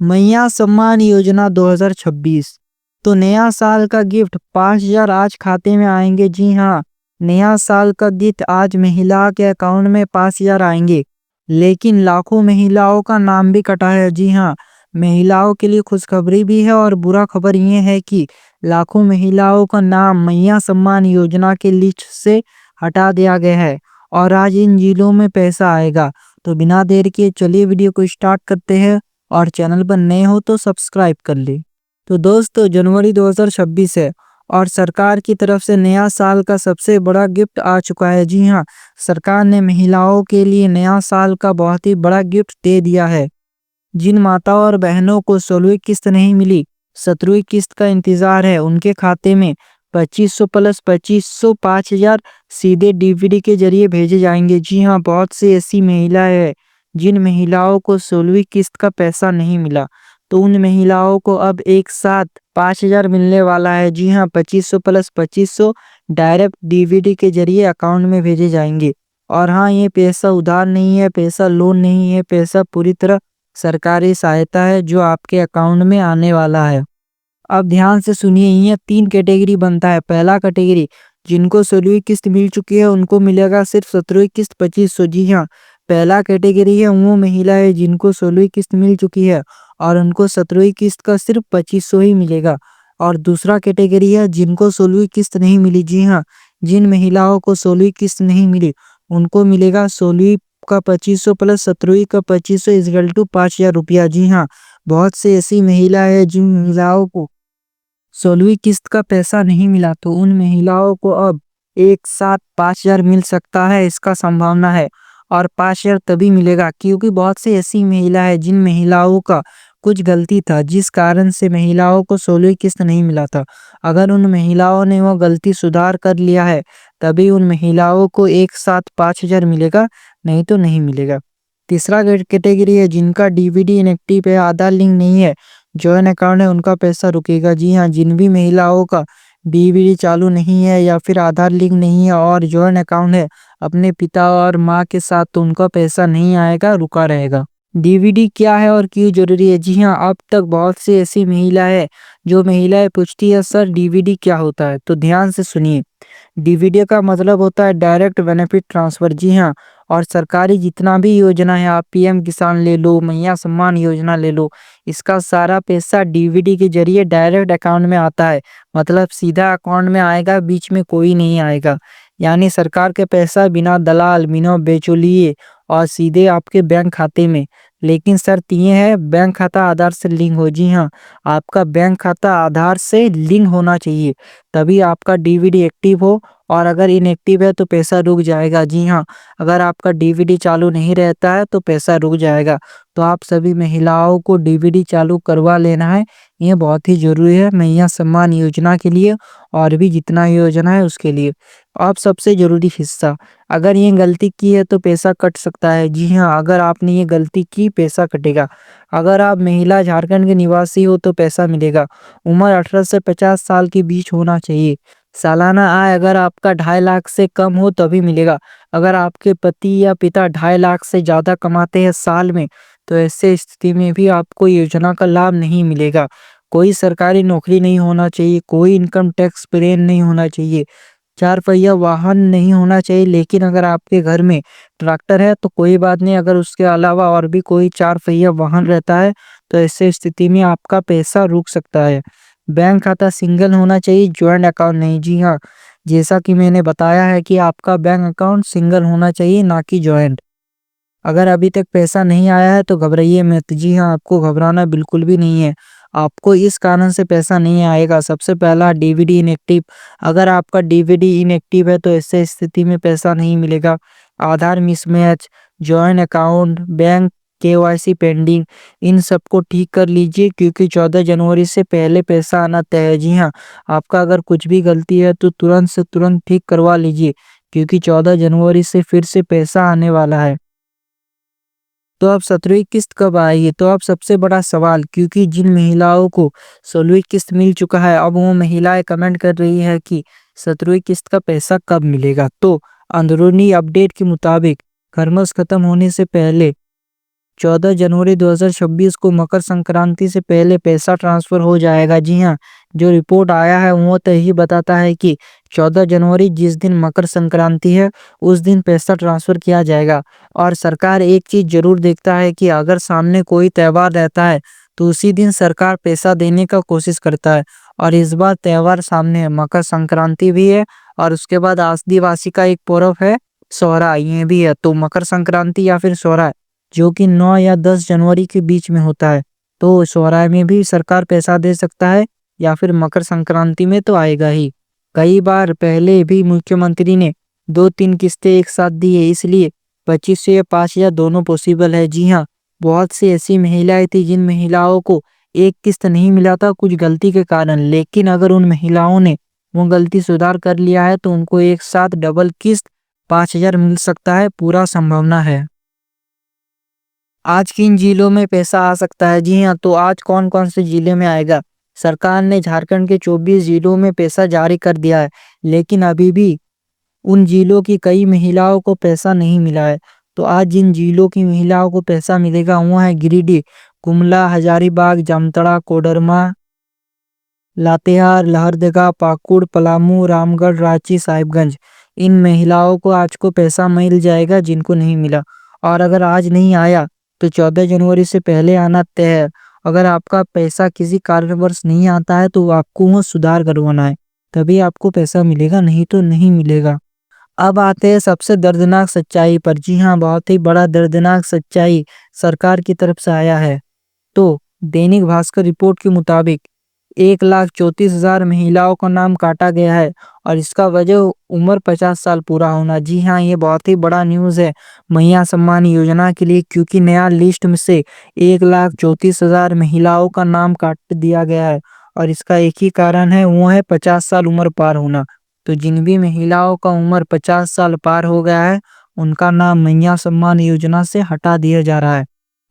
मैया सम्मान योजना 2026। तो नया साल का गिफ्ट 5,000 आज खाते में आएंगे। जी हाँ, नया साल का गिफ्ट आज महिला के अकाउंट में 5,000 आएंगे। लेकिन लाखों महिलाओं का नाम भी कटा है। जी हाँ, महिलाओं के लिए खुशखबरी भी है और बुरा खबर ये है कि लाखों महिलाओं का नाम मैया सम्मान योजना के लिस्ट से हटा दिया गया है और आज इन जिलों में पैसा आएगा। तो बिना देर के चलिए वीडियो को स्टार्ट करते हैं और चैनल पर नए हो तो सब्सक्राइब कर ले। तो दोस्तों, जनवरी 2026 है और सरकार की तरफ से नया साल का सबसे बड़ा गिफ्ट आ चुका है। जी हाँ, सरकार ने महिलाओं के लिए नया साल का बहुत ही बड़ा गिफ्ट दे दिया है। जिन माताओं और बहनों को 16वीं किस्त नहीं मिली, 17वीं किस्त का इंतजार है, उनके खाते में 2500 प्लस 2500 5,000 सीधे डीवीडी के जरिए भेजे जाएंगे। जी हाँ, बहुत सी ऐसी महिलाएं हैं जिन महिलाओं को 16वीं किस्त का पैसा नहीं मिला, तो उन महिलाओं को अब एक साथ 5,000 मिलने वाला है। जी हाँ, 2500 प्लस 2500 डायरेक्ट डीवीडी के जरिए अकाउंट में भेजे जाएंगे। और हाँ, ये पैसा उधार नहीं है, पैसा लोन नहीं है, पैसा पूरी तरह सरकारी सहायता है जो आपके अकाउंट में आने वाला है। अब ध्यान से सुनिए, ये 3 कैटेगरी बनता है। पहला कैटेगरी, जिनको 16वीं किस्त मिल चुकी है उनको मिलेगा सिर्फ 17वीं किस्त 2500। जी हाँ, पहला कैटेगरी है वो महिलाएं जिनको 16वीं किस्त मिल चुकी है और उनको 17वीं किस्त का सिर्फ 2500 ही मिलेगा। और दूसरा कैटेगरी है जिनको 16वीं किस्त नहीं मिली। जी हाँ, जिन महिलाओं को 16वीं किस्त नहीं मिली उनको मिलेगा 16वीं का 2500 प्लस 17वीं का 2500 इक्वल टू 5,000 रुपया। जी हाँ, बहुत सी ऐसी महिला है जिन महिलाओं को 16वीं किस्त का पैसा नहीं मिला, तो उन महिलाओं को अब एक साथ 5,000 मिल सकता है, इसका संभावना है। और 5,000 तभी मिलेगा क्योंकि बहुत सी ऐसी महिला है जिन महिलाओं का कुछ गलती था जिस कारण से महिलाओं को 16वीं किस्त नहीं मिला था। अगर उन महिलाओं ने वो गलती सुधार कर लिया है तभी उन महिलाओं को एक साथ 5,000 मिलेगा, नहीं तो नहीं मिलेगा। तीसरा कैटेगरी है जिनका डीवीडी इनएक्टिव है, आधार लिंक नहीं है, जॉइंट अकाउंट है, उनका पैसा रुकेगा। जी हाँ, जिन भी महिलाओं का डीवीडी चालू नहीं है या फिर आधार लिंक नहीं है और जॉइंट अकाउंट है अपने पिता और माँ के साथ, तो उनका पैसा नहीं आएगा, रुका रहेगा। डीवीडी क्या है और क्यों जरूरी है? जी हाँ, अब तक बहुत सी ऐसी महिला है जो महिलाएं पूछती है सर डीवीडी क्या होता है, तो ध्यान से सुनिए। डीवीडी का मतलब होता है डायरेक्ट बेनिफिट ट्रांसफर। जी हाँ, और सरकारी जितना भी योजना है, आप पीएम किसान ले लो, मैया सम्मान योजना ले लो, इसका सारा पैसा डीवीडी के जरिए डायरेक्ट अकाउंट में आता है। मतलब सीधा अकाउंट में आएगा, बीच में कोई नहीं आएगा। यानी सरकार के पैसा बिना दलाल, बिना बेचौलिए और सीधे आपके बैंक खाते में। लेकिन शर्त ये है, बैंक खाता आधार से लिंक हो। जी हाँ, आपका बैंक खाता आधार से लिंक होना चाहिए, तभी आपका डीवीडी एक्टिव हो। और अगर इनएक्टिव है तो पैसा रुक जाएगा। जी हाँ, अगर आपका डीवीडी चालू नहीं रहता है तो पैसा रुक जाएगा। तो आप सभी महिलाओं को डीवीडी चालू करवा लेना है, ये बहुत ही ज़रूरी है मैया सम्मान योजना के लिए और भी जितना योजना है उसके लिए। अब सबसे ज़रूरी हिस्सा, अगर ये गलती की है तो पैसा कट सकता है। जी हाँ, अगर आपने ये गलती की पैसा कटेगा। अगर आप महिला झारखंड के निवासी हो तो पैसा मिलेगा। उम्र 18 से 50 साल के बीच होना चाहिए। सालाना आय अगर आपका 2.5 लाख से कम हो तभी मिलेगा। अगर आपके पति या पिता 2.5 लाख से ज़्यादा कमाते हैं साल में, तो ऐसे स्थिति में भी आपको योजना का लाभ नहीं मिलेगा। कोई सरकारी नौकरी नहीं होना चाहिए, कोई इनकम टैक्स पेरेंट नहीं होना चाहिए, 4 पहिया वाहन नहीं होना चाहिए। लेकिन अगर आपके घर में ट्रैक्टर है तो कोई बात नहीं, अगर उसके अलावा और भी कोई 4 पहिया वाहन रहता है तो ऐसे स्थिति में आपका पैसा रुक सकता है। बैंक खाता सिंगल होना चाहिए, जॉइंट अकाउंट नहीं। जी हाँ, जैसा कि मैंने बताया है कि आपका बैंक अकाउंट सिंगल होना चाहिए, ना कि जॉइंट। अगर अभी तक पैसा नहीं आया है तो घबराइए मत। जी हाँ, आपको घबराना बिल्कुल भी नहीं है। आपको इस कारण से पैसा नहीं आएगा। सबसे पहला, डीवीडी इनएक्टिव। अगर आपका डीवीडी इनएक्टिव है तो ऐसे स्थिति में पैसा नहीं मिलेगा। Aadhaar mismatch, joint account, bank KYC pending, इन सबको ठीक कर लीजिए क्योंकि 14 जनवरी से पहले पैसा आना तय है। जी हाँ, आपका अगर कुछ भी गलती है तो तुरंत से तुरंत ठीक करवा लीजिए क्योंकि 14 जनवरी से फिर से पैसा आने वाला है। तो अब 17वीं किस्त कब आएगी? तो अब सबसे बड़ा सवाल, क्योंकि जिन महिलाओं को 16वीं किस्त मिल चुका है, अब वो महिलाएं कमेंट कर रही है कि 17वीं किस्त का पैसा कब मिलेगा। तो अंदरूनी अपडेट के मुताबिक क्रिसमस खत्म होने से पहले 14 जनवरी 2026 को मकर संक्रांति से पहले पैसा ट्रांसफ़र हो जाएगा। जी हाँ, जो रिपोर्ट आया है वो तो यही बताता है कि 14 जनवरी जिस दिन मकर संक्रांति है उस दिन पैसा ट्रांसफ़र किया जाएगा। और सरकार एक चीज़ ज़रूर देखता है कि अगर सामने कोई त्यौहार रहता है तो उसी दिन सरकार पैसा देने का कोशिश करता है। और इस बार त्यौहार सामने है, मकर संक्रांति भी है और उसके बाद आदिवासी का एक पर्व है सोहराय, ये भी है। तो मकर संक्रांति या फिर सोहराय जो कि 9 या 10 जनवरी के बीच में होता है, तो सोहराय में भी सरकार पैसा दे सकता है या फिर मकर संक्रांति में तो आएगा ही। कई बार पहले भी मुख्यमंत्री ने 2-3 किस्तें एक साथ दी है, इसलिए 2500 या 5000 दोनों पॉसिबल है। जी हाँ, बहुत सी ऐसी महिलाएं थी जिन महिलाओं को एक किस्त नहीं मिला था कुछ गलती के कारण, लेकिन अगर उन महिलाओं ने वो गलती सुधार कर लिया है तो उनको एक साथ डबल किस्त 5000 मिल सकता है, पूरा संभावना है। आज किन जिलों में पैसा आ सकता है? जी हाँ, तो आज कौन-कौन से जिले में आएगा? सरकार ने झारखंड के 24 जिलों में पैसा जारी कर दिया है, लेकिन अभी भी उन जिलों की कई महिलाओं को पैसा नहीं मिला है। तो आज जिन जिलों की महिलाओं को पैसा मिलेगा वो है गिरिडीह, गुमला, हजारीबाग, जामताड़ा, कोडरमा, लातेहार, लहरदगा, पाकुड़, पलामू, रामगढ़, रांची, साहिबगंज। इन महिलाओं को आज को पैसा मिल जाएगा जिनको नहीं मिला। और अगर आज नहीं आया तो 14 जनवरी से पहले आना तय है। अगर आपका पैसा किसी कारणवश नहीं आता है तो आपको वो सुधार करवाना है, तभी आपको पैसा मिलेगा, नहीं तो नहीं मिलेगा। अब आते हैं सबसे दर्दनाक सच्चाई पर। जी हाँ, बहुत ही बड़ा दर्दनाक सच्चाई सरकार की तरफ से आया है। तो दैनिक भास्कर रिपोर्ट के मुताबिक 1,34,000 महिलाओं का नाम काटा गया है और इसका वजह उम्र 50 साल पूरा होना। जी हाँ, ये बहुत ही बड़ा न्यूज़ है मैया सम्मान योजना के लिए, क्योंकि नया लिस्ट में से 1,34,000 महिलाओं का नाम काट दिया गया है और इसका एक ही कारण है, वो है 50 साल उम्र पार होना। तो जिन भी महिलाओं का उम्र 50 साल पार हो गया है उनका नाम मैया सम्मान योजना से हटा दिया जा रहा है।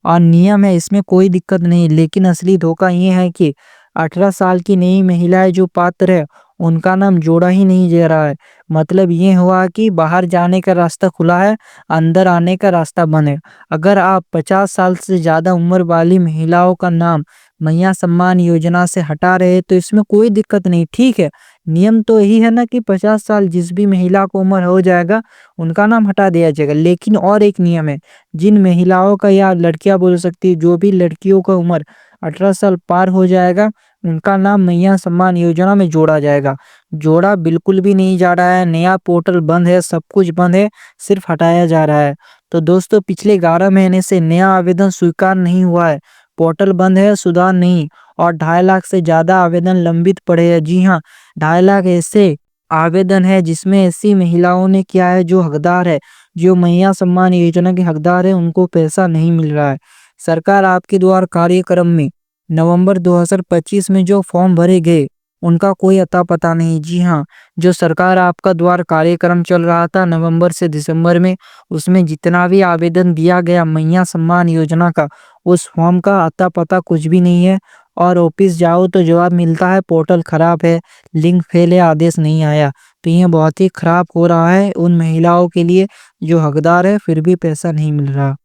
और नियम है, इसमें कोई दिक्कत नहीं, लेकिन असली धोखा ये है कि 18 साल की नई महिलाएं जो पात्र है उनका नाम जोड़ा ही नहीं जा रहा है। मतलब ये हुआ कि बाहर जाने का रास्ता खुला है, अंदर आने का रास्ता बंद है। अगर आप 50 साल से ज़्यादा उम्र वाली महिलाओं का नाम मैया सम्मान योजना से हटा रहे तो इसमें कोई दिक्कत नहीं, ठीक है। नियम तो यही है ना कि 50 साल जिस भी महिला को उम्र हो जाएगा उनका नाम हटा दिया जाएगा। लेकिन और एक नियम है, जिन महिलाओं का या लड़कियां बोल सकती है, जो भी लड़कियों का उम्र 18 साल पार हो जाएगा उनका नाम मैया सम्मान योजना में जोड़ा जाएगा। जोड़ा बिल्कुल भी नहीं जा रहा है, नया पोर्टल बंद है, सब कुछ बंद है, सिर्फ हटाया जा रहा है। तो दोस्तों, पिछले 11 महीने से नया आवेदन स्वीकार नहीं हुआ है, पोर्टल बंद है, सुधार नहीं, और 2.5 लाख से ज़्यादा आवेदन लंबित पड़े हैं। जी हाँ, 2.5 लाख ऐसे आवेदन है जिसमें ऐसी महिलाओं ने किया है जो हकदार है, जो मैया सम्मान योजना के हकदार है, उनको पैसा नहीं मिल रहा है। सरकार आपके द्वार कार्यक्रम में नवंबर 2025 में जो फॉर्म भरे गए उनका कोई अता पता नहीं। जी हाँ, जो सरकार आपका द्वार कार्यक्रम चल रहा था नवंबर से दिसंबर में, उसमें जितना भी आवेदन दिया गया मैया सम्मान योजना का, उस फॉर्म का अता पता कुछ भी नहीं है। और ऑफिस जाओ तो जवाब मिलता है पोर्टल खराब है, लिंक फेल है, आदेश नहीं आया। तो ये बहुत ही खराब हो रहा है उन महिलाओं के लिए जो हकदार है, फिर भी पैसा नहीं मिल रहा।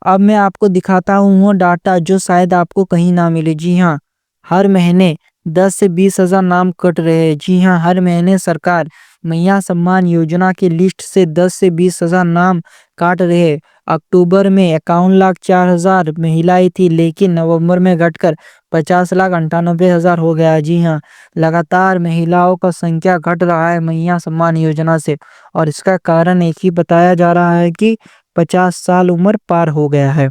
अब मैं आपको दिखाता हूँ वो डाटा जो शायद आपको कहीं ना मिले। जी हाँ, हर महीने 10 से 20 हजार नाम कट रहे हैं। जी हाँ, हर महीने सरकार मैया सम्मान योजना की लिस्ट से 10 से 20 हजार नाम काट रहे हैं। अक्टूबर में 51,04,000 महिलाएं थी, लेकिन नवंबर में घटकर 50,98,000 हो गया। जी हाँ, लगातार महिलाओं का संख्या घट रहा है मैया सम्मान योजना से, और इसका कारण एक ही बताया जा रहा है कि 50 साल उम्र पार हो गया है।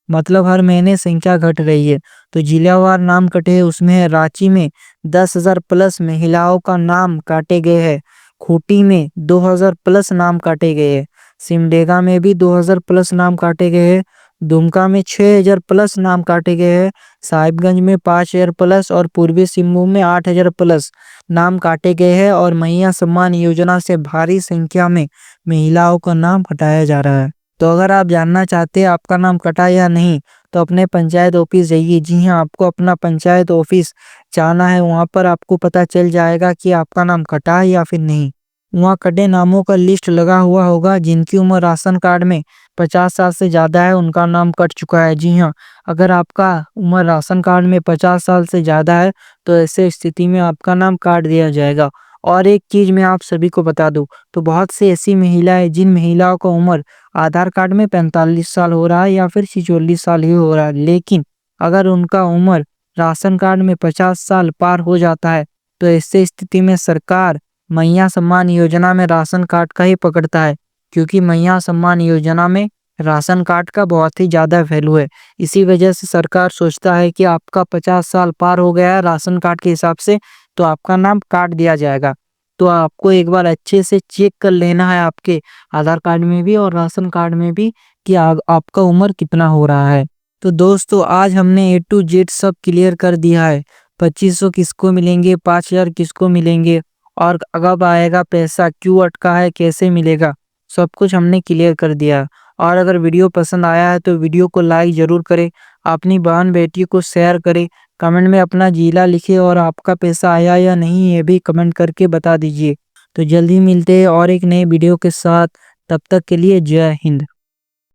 मतलब हर महीने संख्या घट रही है। तो जिलावार नाम कटे हैं, उसमें है रांची में 10,000 प्लस महिलाओं का नाम काटे गए हैं, खूंटी में 2,000 प्लस नाम काटे गए हैं, सिमडेगा में भी 2,000 प्लस नाम काटे गए हैं, दुमका में 6,000 प्लस नाम काटे गए हैं, साहिबगंज में 5,000 प्लस और पूर्वी सिंहभूम में 8,000 प्लस नाम काटे गए हैं। और मैया सम्मान योजना से भारी संख्या में महिलाओं का नाम हटाया जा रहा है। तो अगर आप जानना चाहते हैं आपका नाम कटा या नहीं, तो अपने पंचायत ऑफिस जाइए। जी हाँ, आपको अपना पंचायत ऑफिस जाना है, वहाँ पर आपको पता चल जाएगा कि आपका नाम कटा है या फिर नहीं। वहाँ कड़े नामों का लिस्ट लगा हुआ होगा जिनकी उम्र राशन कार्ड में 50 साल से ज़्यादा है, उनका नाम कट चुका है। जी हाँ, अगर आपका उम्र राशन कार्ड में 50 साल से ज़्यादा है तो ऐसे स्थिति में आपका नाम काट दिया जाएगा। और एक चीज़ मैं आप सभी को बता दूँ, तो बहुत सी ऐसी महिलाएं जिन महिलाओं का उम्र आधार कार्ड में 45 साल हो रहा है या फिर 46 साल ही हो रहा है, लेकिन अगर उनका उम्र राशन कार्ड में 50 साल पार हो जाता है तो ऐसे स्थिति में सरकार मैया सम्मान योजना में राशन कार्ड का ही पकड़ता है, क्योंकि मैया सम्मान योजना में राशन कार्ड का बहुत ही ज़्यादा वैल्यू है। इसी वजह से सरकार सोचता है कि आपका 50 साल पार हो गया है राशन कार्ड के हिसाब से, तो आपका नाम काट दिया जाएगा। तो आपको एक बार अच्छे से चेक कर लेना है आपके आधार कार्ड में भी और राशन कार्ड में भी कि आपका उम्र कितना हो रहा है। तो दोस्तों, आज हमने ए टू जेड सब क्लियर कर दिया है। 2500 किसको मिलेंगे, 5000 किसको मिलेंगे और कब आएगा पैसा, क्यों अटका है, कैसे मिलेगा, सब कुछ हमने क्लियर कर दिया है। और अगर वीडियो पसंद आया है तो वीडियो को लाइक ज़रूर करें, अपनी बहन बेटी को शेयर करें, कमेंट में अपना ज़िला लिखिए और आपका पैसा आया या नहीं ये भी कमेंट करके बता दीजिए। तो जल्दी मिलते हैं और एक नए वीडियो के साथ, तब तक के लिए जय हिंद।